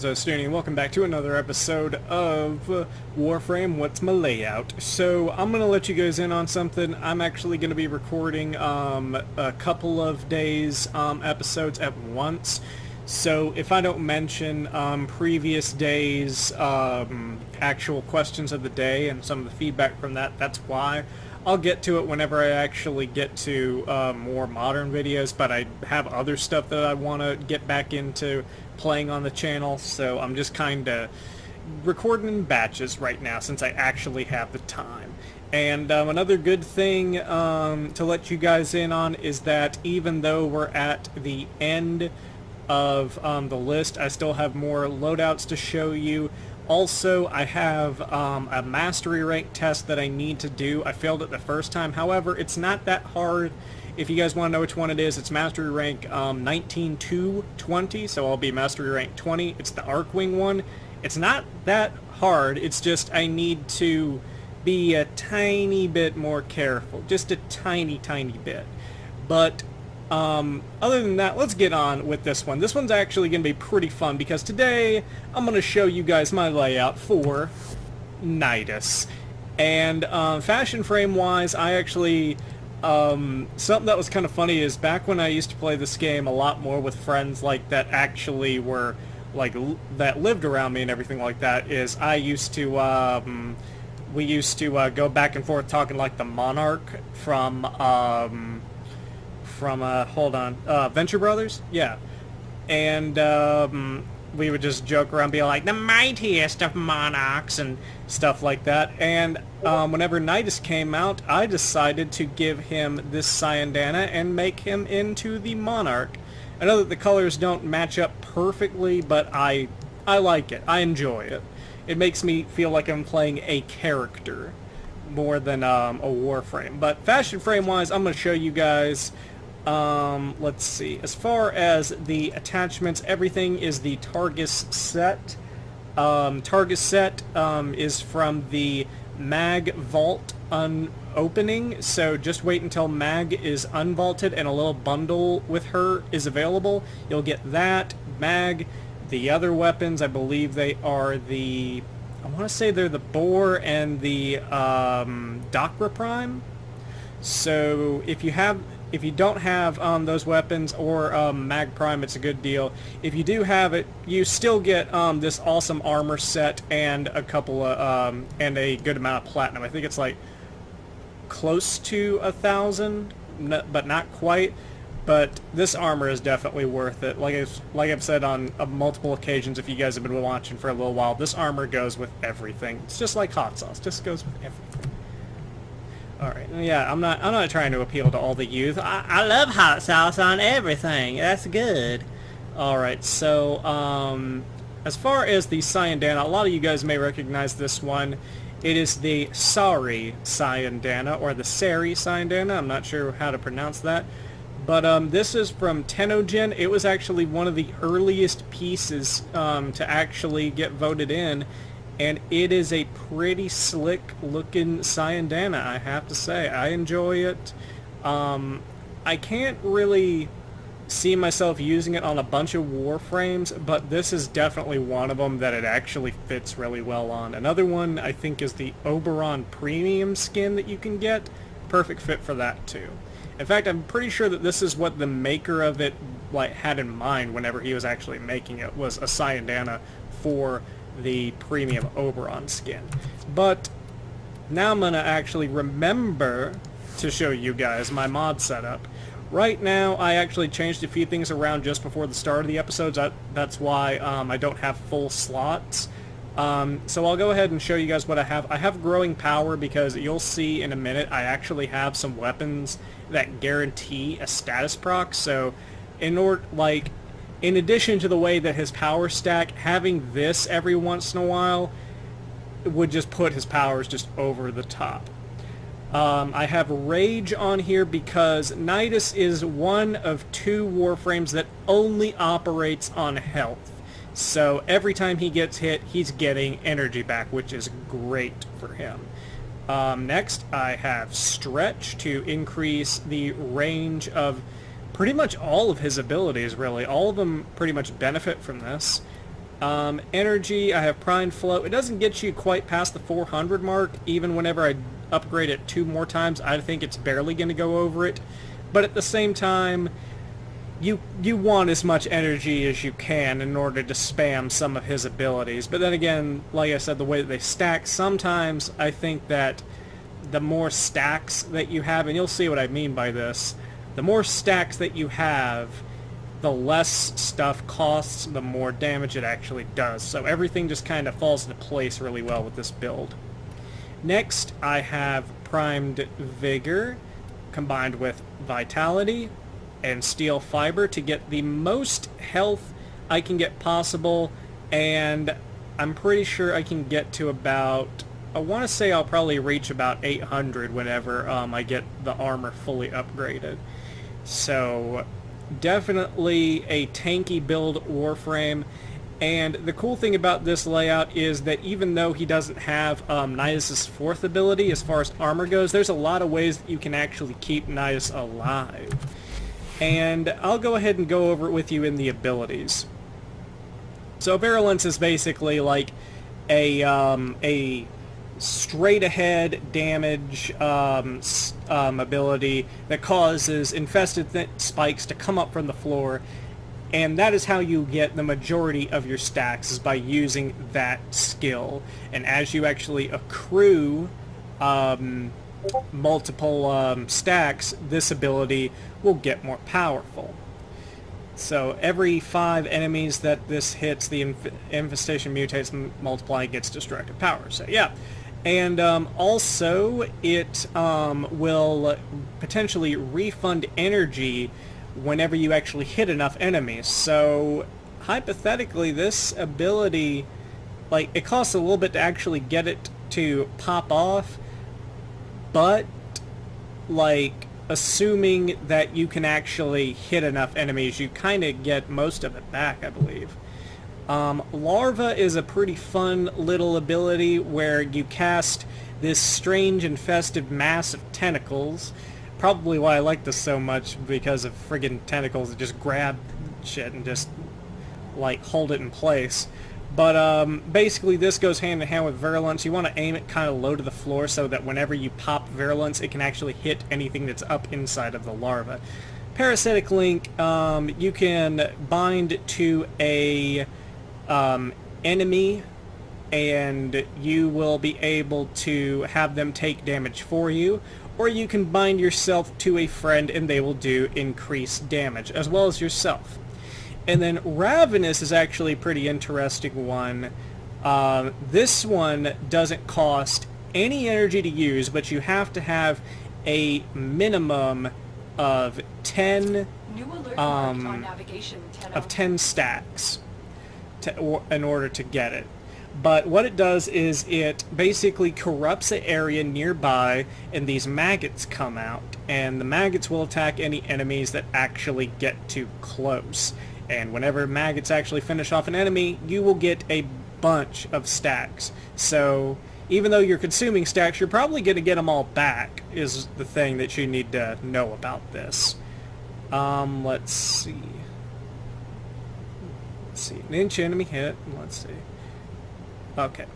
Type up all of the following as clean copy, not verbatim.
Ostuni, and welcome back to another episode of Warframe, What's My Layout? So, I'm going to let you guys in on something. I'm actually going to be recording a couple of days episodes at once. So, if I don't mention previous days' actual questions of the day and some of the feedback from that, that's why. I'll get to it whenever I actually get to more modern videos, but I have other stuff that I want to get back into playing on the channel, so I'm just kind of recording in batches right now since I actually have the time. And another good thing to let you guys in on is that even though we're at the end of the list, I still have more loadouts to show you. Also, I have a mastery rank test that I need to do. I failed it the first time. However, it's not that hard. If you guys want to know which one it is, it's mastery rank 19 to 20, so I'll be mastery rank 20. It's the Arcwing one. It's not that hard. It's just I need to be a tiny bit more careful. Just a tiny bit. But other than that, let's get on with this one. This one's actually going to be pretty fun because today I'm going to show you guys my layout for Nidus. And fashion frame wise, I actually something that was kind of funny is back when I used to play this game a lot more with friends like that actually were like that lived around me and everything like that, is I used to we used to go back and forth talking like the Monarch from hold on, Venture Brothers? Yeah. And we would just joke around, be like, the mightiest of monarchs and stuff like that. And whenever Nidus came out, I decided to give him this Cyandana and make him into the Monarch. I know that the colors don't match up perfectly, but I like it. I enjoy it. It makes me feel like I'm playing a character more than a Warframe. But fashion frame wise, I'm going to show you guys. Let's see. As far as the attachments, everything is the Targus set. Targus set is from the Mag Vault opening, so just wait until Mag is unvaulted and a little bundle with her is available. You'll get that, Mag. The other weapons, I believe they are the, I want to say they're the Boar and the Dakra Prime. So if you don't have those weapons or Mag Prime, it's a good deal. If you do have it, you still get this awesome armor set and a couple of and a good amount of platinum. I think it's like close to 1,000, but not quite. But this armor is definitely worth it. Like I've said on multiple occasions, if you guys have been watching for a little while, this armor goes with everything. It's just like hot sauce, just goes with everything. Alright, yeah, I'm not trying to appeal to all the youth. I love hot sauce on everything. That's good. Alright, so, as far as the Cyandana, a lot of you guys may recognize this one. It is the Sari Cyandana, or the Sari Cyandana. I'm not sure how to pronounce that. But this is from Tenogen. It was actually one of the earliest pieces to actually get voted in. And it is a pretty slick looking Cyandana, I have to say. I enjoy it. I can't really see myself using it on a bunch of Warframes, but this is definitely one of them that it actually fits really well on. Another one I think is the Oberon Premium skin that you can get. Perfect fit for that too. In fact, I'm pretty sure that this is what the maker of it had in mind whenever he was actually making it, was a Cyandana for the premium Oberon skin. But now I'm gonna actually remember to show you guys my mod setup. Right now I actually changed a few things around just before the start of the episodes. That's why I don't have full slots. So I'll go ahead and show you guys what I have. I have growing power because you'll see in a minute I actually have some weapons that guarantee a status proc. So in addition to the way that his power stack, having this every once in a while would just put his powers just over the top. I have Rage on here because Nidus is one of 2 Warframes that only operates on health. So every time he gets hit, he's getting energy back, which is great for him. Next, I have Stretch to increase the range of pretty much all of his abilities, really. All of them pretty much benefit from this. Energy, I have Prime Flow. It doesn't get you quite past the 400 mark. Even whenever I upgrade it 2 more times, I think it's barely going to go over it. But at the same time, you want as much energy as you can in order to spam some of his abilities. But then again, like I said, the way that they stack, sometimes I think that the more stacks that you have, and you'll see what I mean by this, the more stacks that you have, the less stuff costs, the more damage it actually does. So everything just kind of falls into place really well with this build. Next, I have Primed Vigor combined with Vitality and Steel Fiber to get the most health I can get possible, and I'm pretty sure I can get to about, I want to say I'll probably reach about 800 whenever I get the armor fully upgraded. So definitely a tanky build Warframe, and the cool thing about this layout is that even though he doesn't have Nidus' 4th ability as far as armor goes, there's a lot of ways that you can actually keep Nidus alive. And I'll go ahead and go over it with you in the abilities. So Virulence is basically like a straight ahead damage ability that causes infested spikes to come up from the floor, and that is how you get the majority of your stacks, is by using that skill. And as you actually accrue multiple stacks, this ability will get more powerful. So every 5 enemies that this hits, the infestation mutates, multiply, gets destructive power. So yeah. And also it will potentially refund energy whenever you actually hit enough enemies. So hypothetically, this ability, like, it costs a little bit to actually get it to pop off, but like, assuming that you can actually hit enough enemies, you kind of get most of it back, I believe. Larva is a pretty fun little ability where you cast this strange infested mass of tentacles. Probably why I like this so much, because of friggin' tentacles that just grab shit and just, like, hold it in place. But basically this goes hand in hand with Virulence. You want to aim it kind of low to the floor so that whenever you pop Virulence, it can actually hit anything that's up inside of the larva. Parasitic Link, you can bind to a enemy, and you will be able to have them take damage for you, or you can bind yourself to a friend and they will do increased damage, as well as yourself. And then Ravenous is actually a pretty interesting one. This one doesn't cost any energy to use, but you have to have a minimum of 10 stacks in order to get it. But what it does is it basically corrupts an area nearby, and these maggots come out, and the maggots will attack any enemies that actually get too close. And whenever maggots actually finish off an enemy, you will get a bunch of stacks. So even though you're consuming stacks, you're probably going to get them all back, is the thing that you need to know about this. Let's see. An inch enemy hit. Let's see. Okay.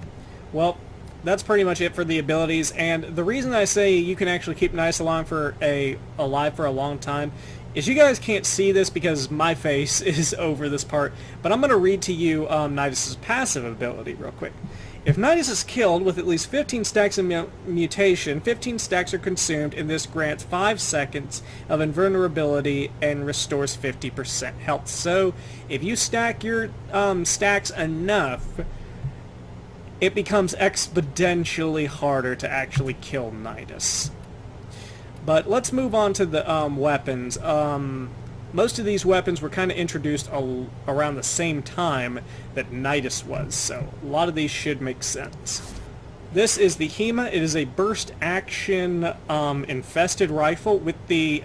Well, that's pretty much it for the abilities. And the reason I say you can actually keep Nidus alive for a long time is you guys can't see this because my face is over this part, but I'm going to read to you Nidus' passive ability real quick. If Nidus is killed with at least 15 stacks of mutation, 15 stacks are consumed, and this grants 5 seconds of invulnerability and restores 50% health. So if you stack your stacks enough, it becomes exponentially harder to actually kill Nidus. But let's move on to the weapons. Most of these weapons were kind of introduced around the same time that Nidus was, so a lot of these should make sense. This is the HEMA. It is a burst action infested rifle with the...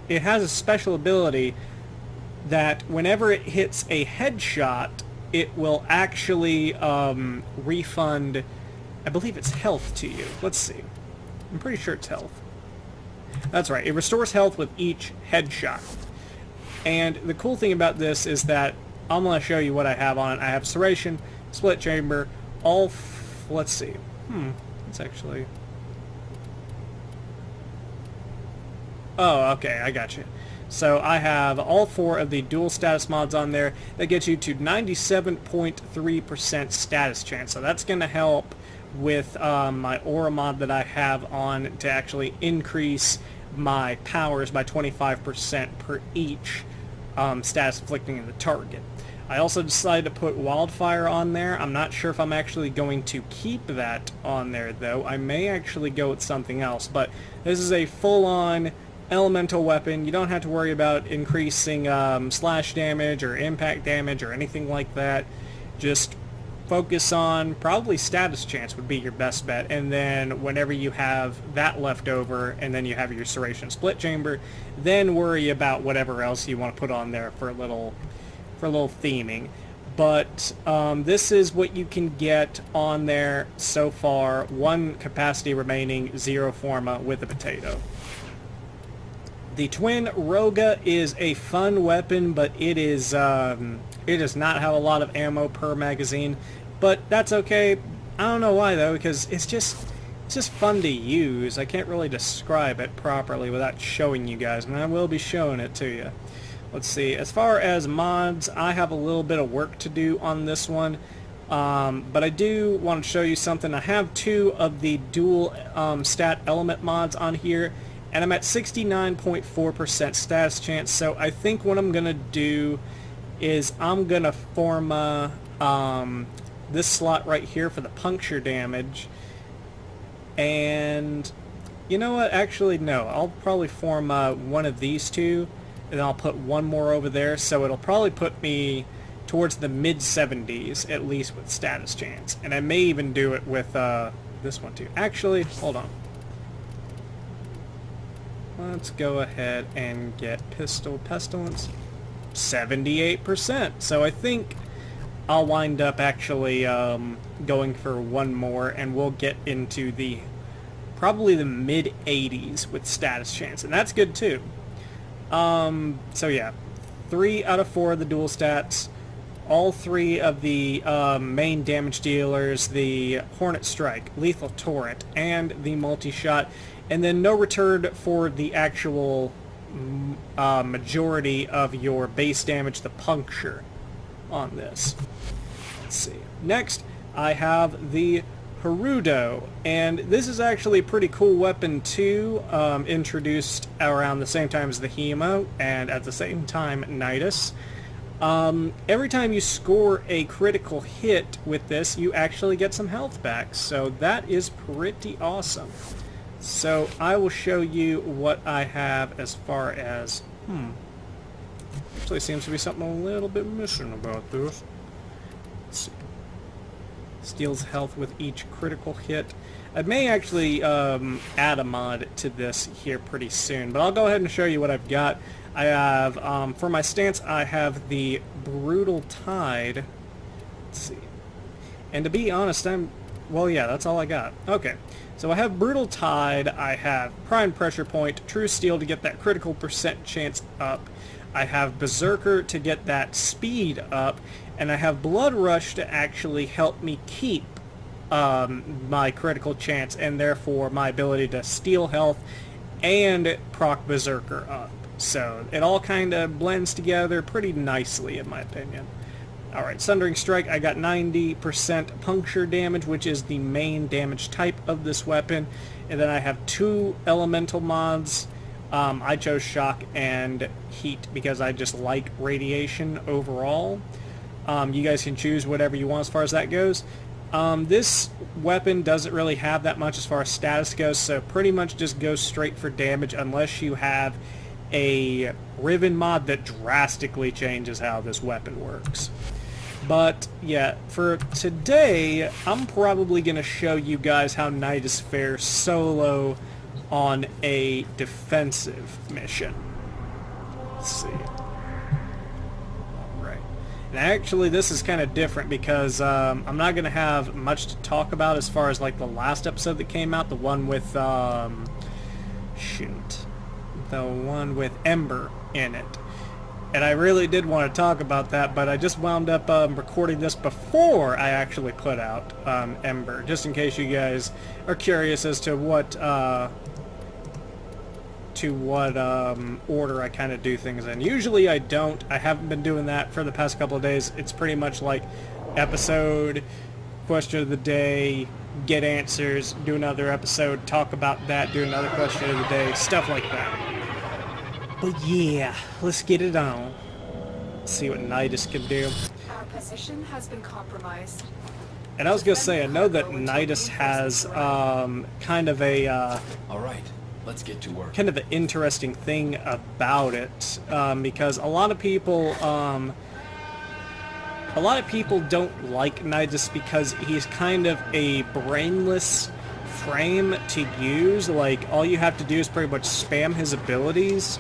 it has a special ability that whenever it hits a headshot, it will actually refund, I believe it's health to you. Let's see. I'm pretty sure it's health. That's right. It restores health with each headshot. And the cool thing about this is that I'm going to show you what I have on it. I have serration, split chamber, all, let's see. It's actually... Oh, okay, I got you. So I have all 4 of the dual status mods on there. That gets you to 97.3% status chance. So that's going to help with my aura mod that I have on to actually increase my powers by 25% per each status inflicting in the target. I also decided to put wildfire on there. I'm not sure if I'm actually going to keep that on there though. I may actually go with something else, but this is a full-on elemental weapon. You don't have to worry about increasing slash damage or impact damage or anything like that. Just focus on probably status chance would be your best bet, and then whenever you have that left over and then you have your serration split chamber, then worry about whatever else you want to put on there for a little theming. But this is what you can get on there so far. 1 capacity remaining, 0 forma with a potato. The Twin Roga is a fun weapon, but it does not have a lot of ammo per magazine, but that's okay. I don't know why though, because it's just fun to use. I can't really describe it properly without showing you guys, and I will be showing it to you. Let's see, as far as mods, I have a little bit of work to do on this one, but I do want to show you something. I have 2 of the dual stat element mods on here, and I'm at 69.4% status chance, so I think what I'm going to do is I'm going to form this slot right here for the puncture damage, and you know what, actually no, I'll probably form one of these 2, and I'll put 1 more over there, so it'll probably put me towards the mid-70s, at least with status chance, and I may even do it with this one too. Actually, hold on. Let's go ahead and get Pistol Pestilence. 78%. So I think I'll wind up actually going for 1 more, and we'll get into the probably the mid-80s with status chance, and that's good too. So yeah, 3 out of 4 of the dual stats, all 3 of the main damage dealers, the Hornet Strike, Lethal Torrent, and the multi-shot, and then no return for the actual majority of your base damage, the puncture on this. Let's see. Next, I have the Gerudo, and this is actually a pretty cool weapon too, introduced around the same time as the Hemo, and at the same time Nidus. Every time you score a critical hit with this, you actually get some health back, so that is pretty awesome. So I will show you what I have as far as, actually seems to be something a little bit missing about this. Let's see. Steals health with each critical hit. I may actually add a mod to this here pretty soon, but I'll go ahead and show you what I've got. I have, for my stance, I have the Brutal Tide. Let's see. And to be honest, well, yeah, that's all I got. Okay. So I have Brutal Tide, I have Prime Pressure Point, True Steel to get that critical percent chance up, I have Berserker to get that speed up, and I have Blood Rush to actually help me keep my critical chance, and therefore my ability to steal health and proc Berserker up. So it all kind of blends together pretty nicely in my opinion. Alright, Sundering Strike, I got 90% puncture damage, which is the main damage type of this weapon. And then I have 2 elemental mods. I chose Shock and Heat because I just like radiation overall. You guys can choose whatever you want as far as that goes. This weapon doesn't really have that much as far as status goes, so pretty much just goes straight for damage unless you have a Riven mod that drastically changes how this weapon works. But yeah, for today, I'm probably going to show you guys how Nidus fares solo on a defensive mission. Let's see. Alright. And actually, this is kind of different because I'm not going to have much to talk about as far as like the last episode that came out, the one with, the one with Ember in it. And I really did want to talk about that, but I just wound up recording this before I actually put out Ember, just in case you guys are curious as to what order I kind of do things in. Usually I don't. I haven't been doing that for the past couple of days. It's pretty much like episode, question of the day, get answers, do another episode, talk about that, do another question of the day, stuff like that. But yeah, let's get it on. See what Nidus can do. Our position has been compromised. And I was gonna say, I know that Nidus has kind of a all right, let's get to work. Kind of an interesting thing about it, because a lot of people don't like Nidus because he's kind of a brainless frame to use. Like, all you have to do is pretty much spam his abilities.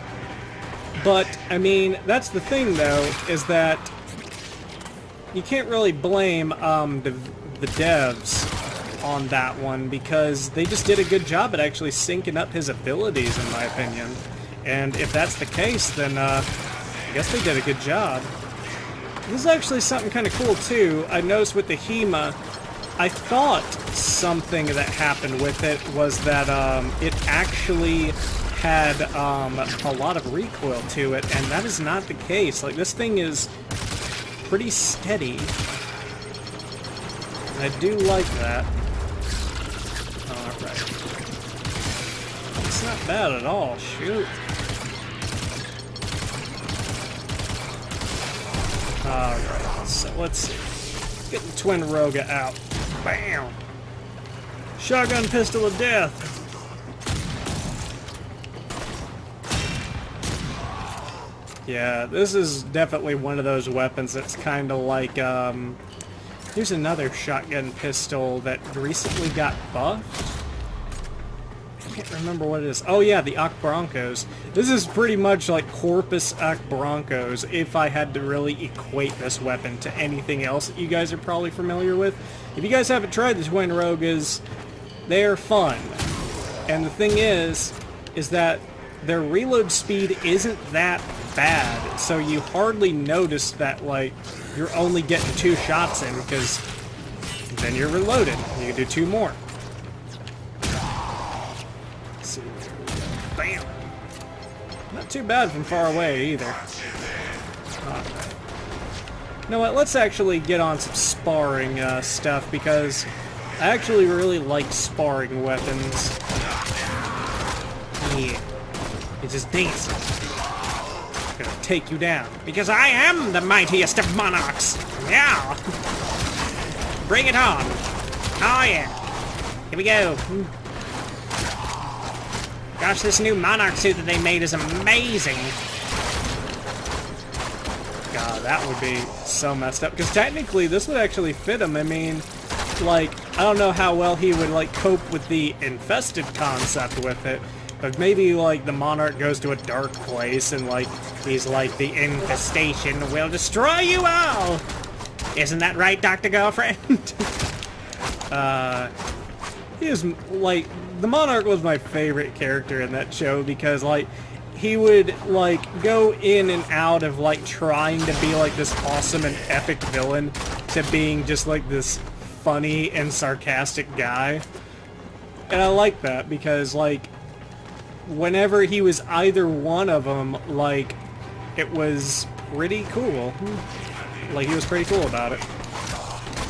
But, I mean, that's the thing, though, is that you can't really blame the devs on that one, because they just did a good job at actually syncing up his abilities, in my opinion. And if that's the case, then I guess they did a good job. This is actually something kind of cool, too. I noticed with the HEMA, I thought something that happened with it was that it actually had a lot of recoil to it, and that is not the case. Like, this thing is pretty steady. I do like that. Alright. It's not bad at all. Shoot. Alright, so let's see. Get the Twin Roga out. Bam! Shotgun pistol of death. Yeah, this is definitely one of those weapons that's kind of like, here's another shotgun pistol that recently got buffed. I can't remember what it is. Oh yeah, the Ak Broncos. This is pretty much like Corpus Ak Broncos if I had to really equate this weapon to anything else that you guys are probably familiar with. If you guys haven't tried the Twin Rogas, they're fun. And the thing is that their reload speed isn't that bad, so you hardly notice that, like, you're only getting 2 shots in, because then you're reloaded. You can do 2 more. Let's see. Bam! Not too bad from far away, either. Alright. You know what, let's actually get on some sparring stuff, because I actually really like sparring weapons. Yeah. It's just dancing. I'm gonna take you down, because I am the mightiest of monarchs! Yeah! Bring it on! Oh yeah! Here we go! Gosh, this new monarch suit that they made is amazing! God, that would be so messed up, because technically this would actually fit him. I mean, like, I don't know how well he would, like, cope with the infested concept with it. But maybe, like, the Monarch goes to a dark place and, like, he's like, the infestation will destroy you all! Isn't that right, Dr. Girlfriend? He is, like, the Monarch was my favorite character in that show because, like, he would, like, go in and out of, like, trying to be, like, this awesome and epic villain to being just, like, this funny and sarcastic guy. And I like that because, like, whenever he was either one of them, like, it was pretty cool. Like, he was pretty cool about it.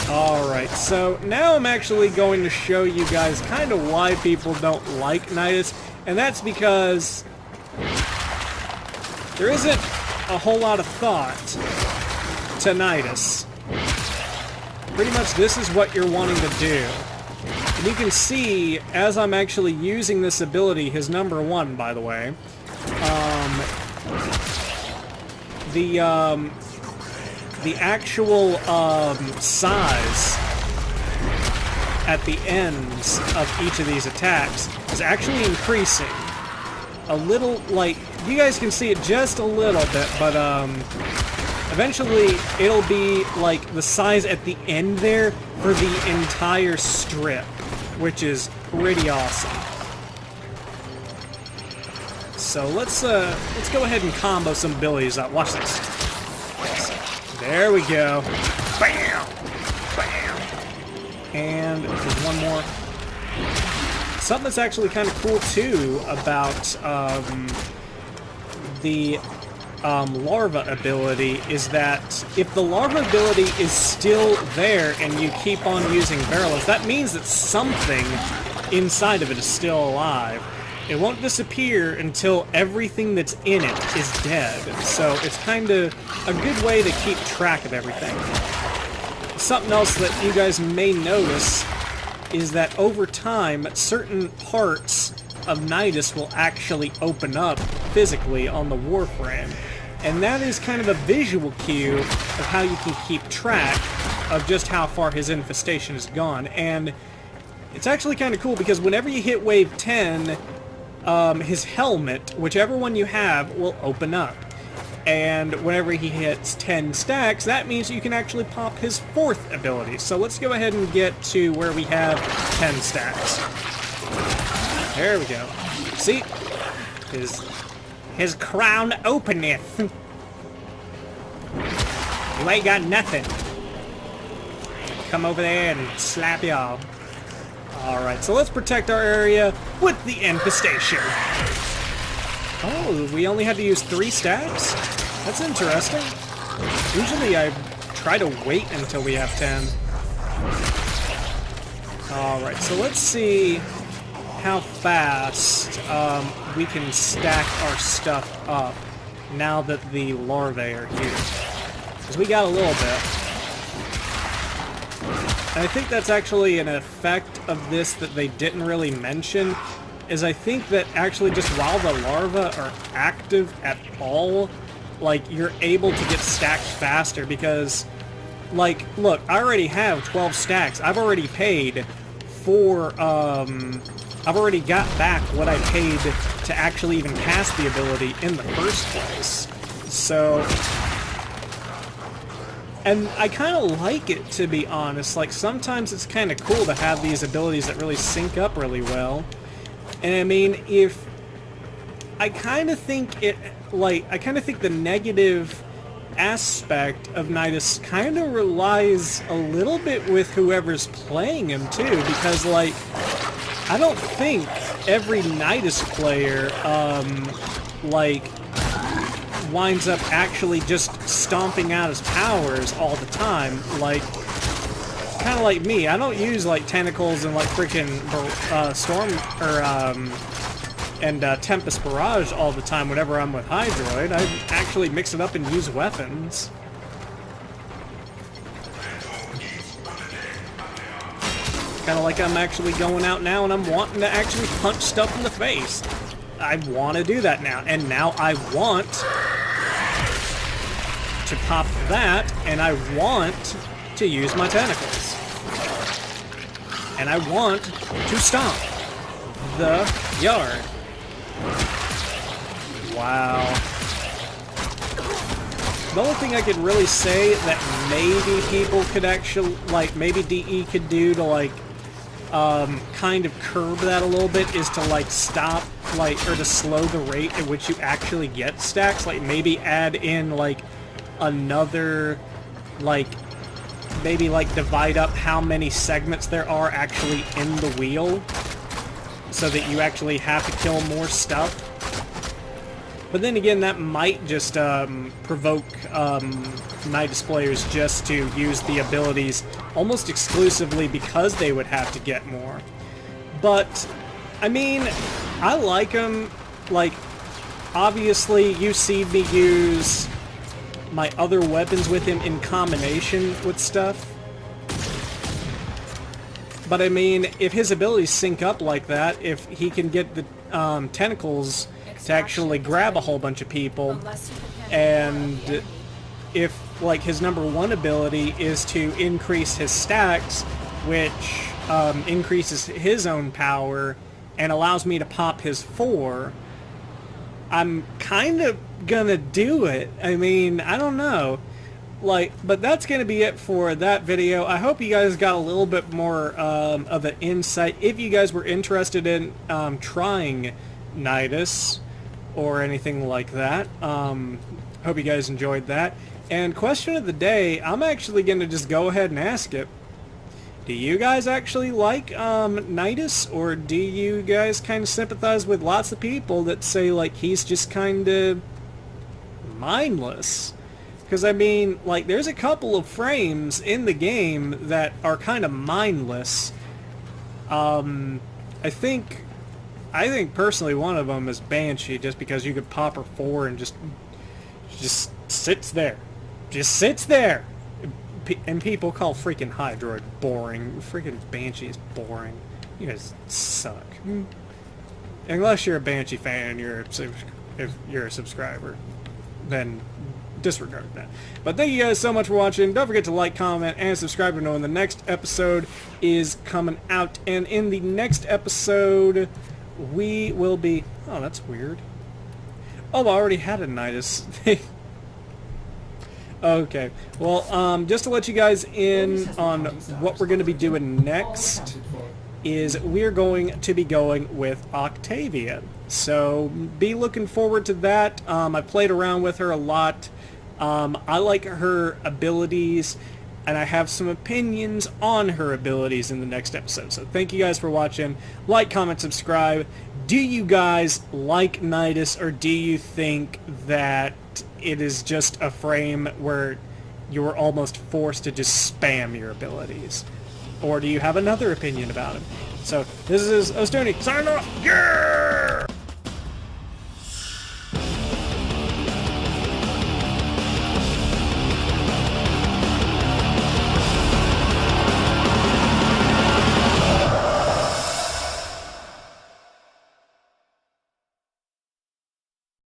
Alright, so now I'm actually going to show you guys kind of why people don't like Nidus, and that's because there isn't a whole lot of thought to Nidus. Pretty much this is what you're wanting to do. And you can see, as I'm actually using this ability, his number 1, by the way, the actual size at the ends of each of these attacks is actually increasing. A little, like, you guys can see it just a little bit, but eventually it'll be like the size at the end there for the entire strip, which is pretty awesome. so let's go ahead and combo some abilities up. Watch this. There we go. Bam! Bam! And there's one more. Something that's actually kind of cool too about the larva ability is that if the larva ability is still there and you keep on using barrels, that means that something inside of it is still alive. It won't disappear until everything that's in it is dead. So it's kind of a good way to keep track of everything. Something else that you guys may notice is that over time, certain parts of Nidus will actually open up physically on the Warframe. And that is kind of a visual cue of how you can keep track of just how far his infestation has gone. And it's actually kind of cool because whenever you hit wave 10, his helmet, whichever one you have, will open up. And whenever he hits 10 stacks, that means you can actually pop his 4th ability. So let's go ahead and get to where we have 10 stacks. There we go. See? His crown openeth. You ain't got nothing. Come over there and slap y'all. Alright, so let's protect our area with the infestation. Oh, we only had to use 3 stacks? That's interesting. Usually I try to wait until we have 10. Alright, so let's see how fast we can stack our stuff up now that the larvae are here. Because we got a little bit. And I think that's actually an effect of this that they didn't really mention, is I think that actually just while the larvae are active at all, like, you're able to get stacked faster because, like, look, I already have 12 stacks. I've already paid for, I've already got back what I paid to actually even cast the ability in the first place. So, and I kind of like it, to be honest. Like, sometimes it's kind of cool to have these abilities that really sync up really well. And I mean, if I kind of think it, like, I kind of think the negative aspect of Nidus kind of relies a little bit with whoever's playing him too, because, like, I don't think every Nidus player, like, winds up actually just stomping out his powers all the time. Like, kind of like me, I don't use, like, tentacles and, like, freaking storm, or, and Tempest Barrage all the time whenever I'm with Hydroid. I actually mix it up and use weapons. Kind of like I'm actually going out now and I'm wanting to actually punch stuff in the face. I want to do that now, and now I want to pop that, and I want to use my tentacles. And I want to stomp the yard. Wow. The only thing I could really say that maybe people could actually, like, maybe DE could do to, like, kind of curb that a little bit is to, like, stop, like, or to slow the rate at which you actually get stacks. Like, maybe add in, like, another, like, maybe, like, divide up how many segments there are actually in the wheel so that you actually have to kill more stuff. But then again, that might just provoke Nidus players just to use the abilities almost exclusively because they would have to get more. But, I mean, I like them. Like, obviously, you see me use my other weapons with him in combination with stuff. But, I mean, if his abilities sync up like that, if he can get the tentacles to actually grab a whole bunch of people, and if, like, his #1 ability is to increase his stacks, which increases his own power and allows me to pop his 4, I'm kind of gonna do it. I mean, I don't know. Like, but that's gonna be it for that video. I hope you guys got a little bit more of an insight. If you guys were interested in trying Nidus, or anything like that. Hope you guys enjoyed that. And question of the day, I'm actually going to just go ahead and ask it. Do you guys actually like Nidus, or do you guys kind of sympathize with lots of people that say, like, he's just kind of mindless? Because, I mean, like, there's a couple of frames in the game that are kind of mindless. I think personally one of them is Banshee, just because you could pop her 4 and just sits there. Just sits there. And people call freaking Hydroid boring. Freaking Banshee is boring. You guys suck. Unless you're a Banshee fan, if you're a subscriber, then disregard that. But thank you guys so much for watching. Don't forget to like, comment, and subscribe to know when the next episode is coming out. And in the next episode, we will be... Oh, that's weird. Oh, I already had a Nidus thing. Okay, well, just to let you guys in on what we're going to be doing next is we're going to be going with Octavia. So be looking forward to that. I played around with her a lot. I like her abilities, and I have some opinions on her abilities in the next episode. So thank you guys for watching. Like, comment, subscribe. Do you guys like Nidus, or do you think that it is just a frame where you're almost forced to just spam your abilities? Or do you have another opinion about it? So this is Ostuni signing off. Yeah!